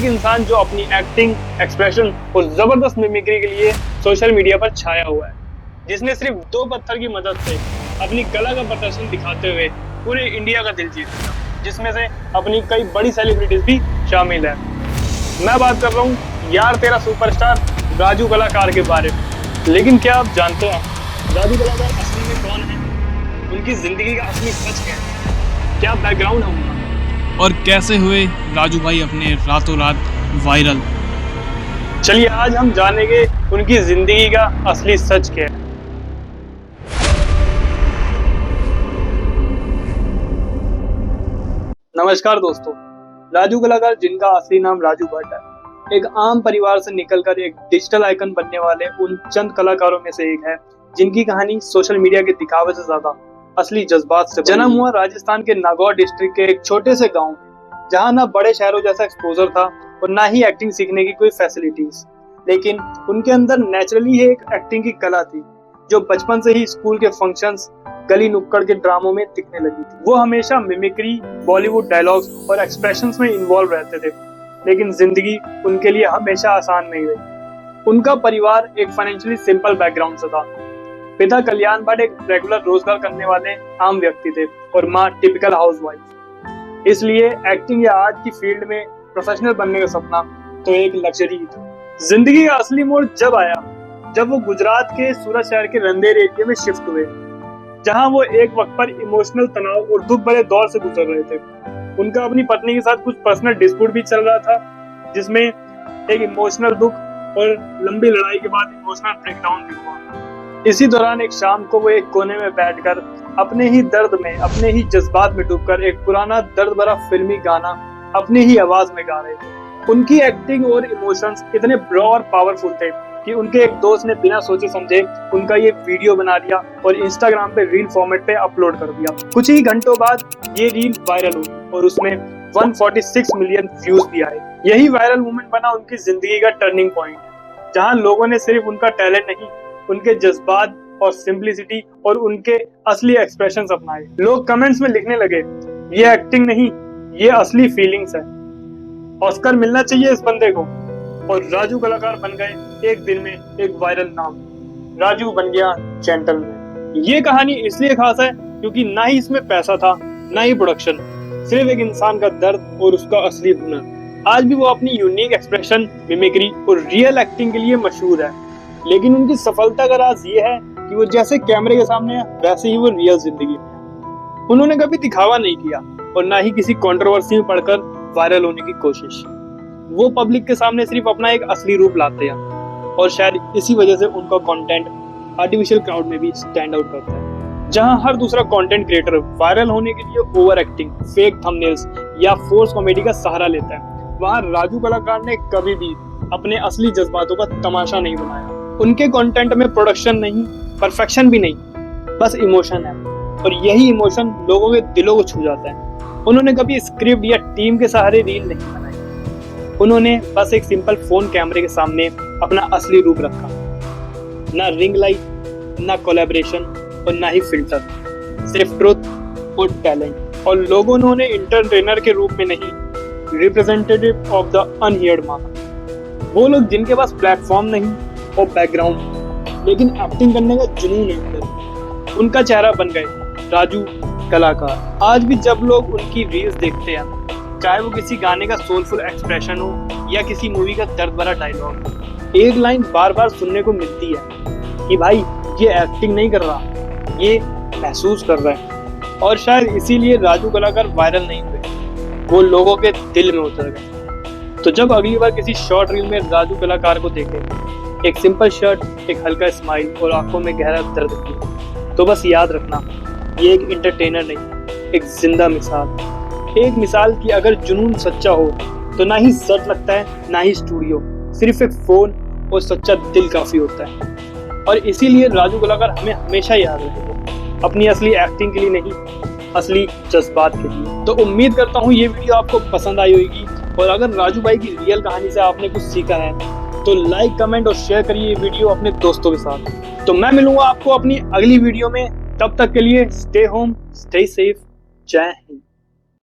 एक इंसान जो अपनी एक्टिंग, एक्सप्रेशन और जबरदस्त मिमिक्री के लिए सोशल मीडिया पर छाया हुआ है, जिसने सिर्फ 2 पत्थर की मदद से अपनी कला का प्रदर्शन दिखाते हुए पूरे इंडिया का दिल जीत लिया, जिसमें से अपनी कई बड़ी सेलिब्रिटीज भी शामिल है। मैं बात कर रहा हूँ यार तेरा सुपरस्टार राजू कलाकार के बारे में। लेकिन क्या आप जानते हैं राजू कलाकार असली में कौन है? उनकी जिंदगी का असली सच क्या है? क्या बैकग्राउंड है उनका? और कैसे हुए राजू भाई अपने रातों रात वायरल? चलिए आज हम जानेंगे उनकी जिंदगी का असली सच क्या है। नमस्कार दोस्तों, राजू कलाकार जिनका असली नाम राजू भट्ट है, एक आम परिवार से निकलकर एक डिजिटल आइकन बनने वाले उन चंद कलाकारों में से एक है जिनकी कहानी सोशल मीडिया के दिखावे से ज्यादा असली जज्बात से जन्म हुआ राजस्थान के नागौर डिस्ट्रिक्ट के एक छोटे से गांव में, जहां ना बड़े शहरों जैसा एक्सपोजर था और ना ही एक्टिंग सीखने की कोई फैसिलिटीज, लेकिन उनके अंदर नेचुरली ही एक एक्टिंग की कला थी जो बचपन से ही स्कूल के फंक्शंस, गली नुक्कड़ के ड्रामों में दिखने लगी थी। वो हमेशा मिमिक्री, बॉलीवुड डायलॉग्स और एक्सप्रेशंस में इन्वॉल्व रहते थे, लेकिन जिंदगी उनके लिए हमेशा आसान नहीं रही। उनका परिवार एक फाइनेंशियली सिंपल बैकग्राउंड से था। पिता कल्याण भट्ट एक रेगुलर रोजगार करने वाले आम व्यक्ति थे और माँ टिपिकल हाउसवाइफ। इसलिए एक्टिंग या आर्ट की फील्ड में प्रोफेशनल बनने का सपना तो एक लग्जरी ही था। जिंदगी का असली मोड़ जब आया जब वो गुजरात के सूरत शहर के रंदेर एरिया में शिफ्ट हुए, जहां वो एक वक्त पर इमोशनल तनाव और दुख भरे दौर से गुजर रहे थे। उनका अपनी पत्नी के साथ कुछ पर्सनल डिस्प्यूट भी चल रहा था, जिसमें एक इमोशनल दुख और लंबी लड़ाई के बाद इमोशनल ब्रेकडाउन भी हुआ। इसी दौरान एक शाम को वो एक कोने में बैठकर अपने ही दर्द में, अपने ही जज्बात में डूबकर एक पुराना दर्द भरा फिल्मी गाना अपनी ही आवाज में गा रहे थे। उनकी एक्टिंग और इमोशंस इतने रॉ और पावरफुल थे कि उनके एक दोस्त ने बिना सोचे समझे उनका ये वीडियो बना लिया और इंस्टाग्राम पे रील फॉर्मेट पे अपलोड कर दिया। कुछ ही घंटों बाद ये रील वायरल हुई और उसमें 146 मिलियन व्यूज भी आए। यही वायरल मूवमेंट बना उनकी जिंदगी का टर्निंग पॉइंट, जहां लोगों ने सिर्फ उनका टैलेंट नहीं, उनके जज्बात और सिंपलिसिटी और उनके असली एक्सप्रेशंस अपनाए। लोग कमेंट्स में लिखने लगे, ये एक्टिंग नहीं, ये असली फीलिंग्स है, ऑस्कर मिलना चाहिए इस बंदे को। और राजू कलाकार बन गए एक दिन में एक वायरल नाम। राजू बन गया जेंटलमैन। ये कहानी इसलिए खास है क्योंकि ना ही इसमें पैसा था, ना ही प्रोडक्शन, सिर्फ एक इंसान का दर्द और उसका असली हुनर। आज भी वो अपनी यूनिक एक्सप्रेशन, मिमिक्री और रियल एक्टिंग के लिए मशहूर है, लेकिन उनकी सफलता का राज ये है कि वो जैसे कैमरे के सामने है वैसे ही वो रियल जिंदगी में। उन्होंने कभी दिखावा नहीं किया और ना ही किसी कंट्रोवर्सी में पड़कर वायरल होने की कोशिश। वो पब्लिक के सामने सिर्फ अपना एक असली रूप लाते हैं और शायद इसी वजह से उनका कंटेंट आर्टिफिशियल क्राउड में भी स्टैंड आउट करता है। जहां हर दूसरा कंटेंट क्रिएटर वायरल होने के लिए ओवर एक्टिंग, फेक थंबनेल्स या फोर्स कॉमेडी का सहारा लेता है, वहां राजू कलाकार ने कभी भी अपने असली जज्बातों का तमाशा नहीं बनाया। उनके कंटेंट में प्रोडक्शन नहीं, परफेक्शन भी नहीं, बस इमोशन है और यही इमोशन लोगों के दिलों को छू जाता है। उन्होंने कभी स्क्रिप्ट या टीम के सहारे रील नहीं बनाई, उन्होंने बस एक सिंपल फोन कैमरे के सामने अपना असली रूप रखा। ना रिंग लाइट, ना कोलैबोरेशन और ना ही फिल्टर, सिर्फ ट्रुथ और टैलेंट। और लोगों ने उन्हें एंटरटेनर के रूप में नहीं, रिप्रेजेंटेटिव ऑफ द अनहियर्ड माना। वो लोग जिनके पास प्लेटफॉर्म नहीं और बैकग्राउंड, लेकिन एक्टिंग करने का जुनून है, उनका चेहरा बन गए राजू कलाकार। आज भी जब लोग उनकी रील्स देखते हैं, चाहे वो किसी गाने का सोलफुल एक्सप्रेशन हो या किसी मूवी का दर्द भरा डायलॉग, एक लाइन बार बार सुनने को मिलती है कि भाई ये एक्टिंग नहीं कर रहा, ये महसूस कर रहा है। और शायद इसीलिए राजू कलाकार वायरल नहीं हुए, वो लोगों के दिल में उतर गए। तो जब अगली बार किसी शॉर्ट रील में राजू कलाकार को देखें, एक सिंपल शर्ट, एक हल्का स्माइल और आंखों में गहरा दर्द की, तो बस याद रखना, ये एक एंटरटेनर नहीं, एक जिंदा मिसाल। एक मिसाल की अगर जुनून सच्चा हो तो ना ही सेट लगता है, ना ही स्टूडियो, सिर्फ एक फोन और सच्चा दिल काफी होता है। और इसीलिए राजू कलाकार हमें हमेशा याद रहेगा, अपनी असली एक्टिंग के लिए नहीं, असली जज्बात के लिए। तो उम्मीद करता हूँ ये वीडियो आपको पसंद आई होगी, और अगर राजू भाई की रियल कहानी से आपने कुछ सीखा है तो लाइक, कमेंट और शेयर करिए ये वीडियो अपने दोस्तों के साथ। तो मैं मिलूंगा आपको अपनी अगली वीडियो में, तब तक के लिए स्टे होम, स्टे सेफ, जय हिंद।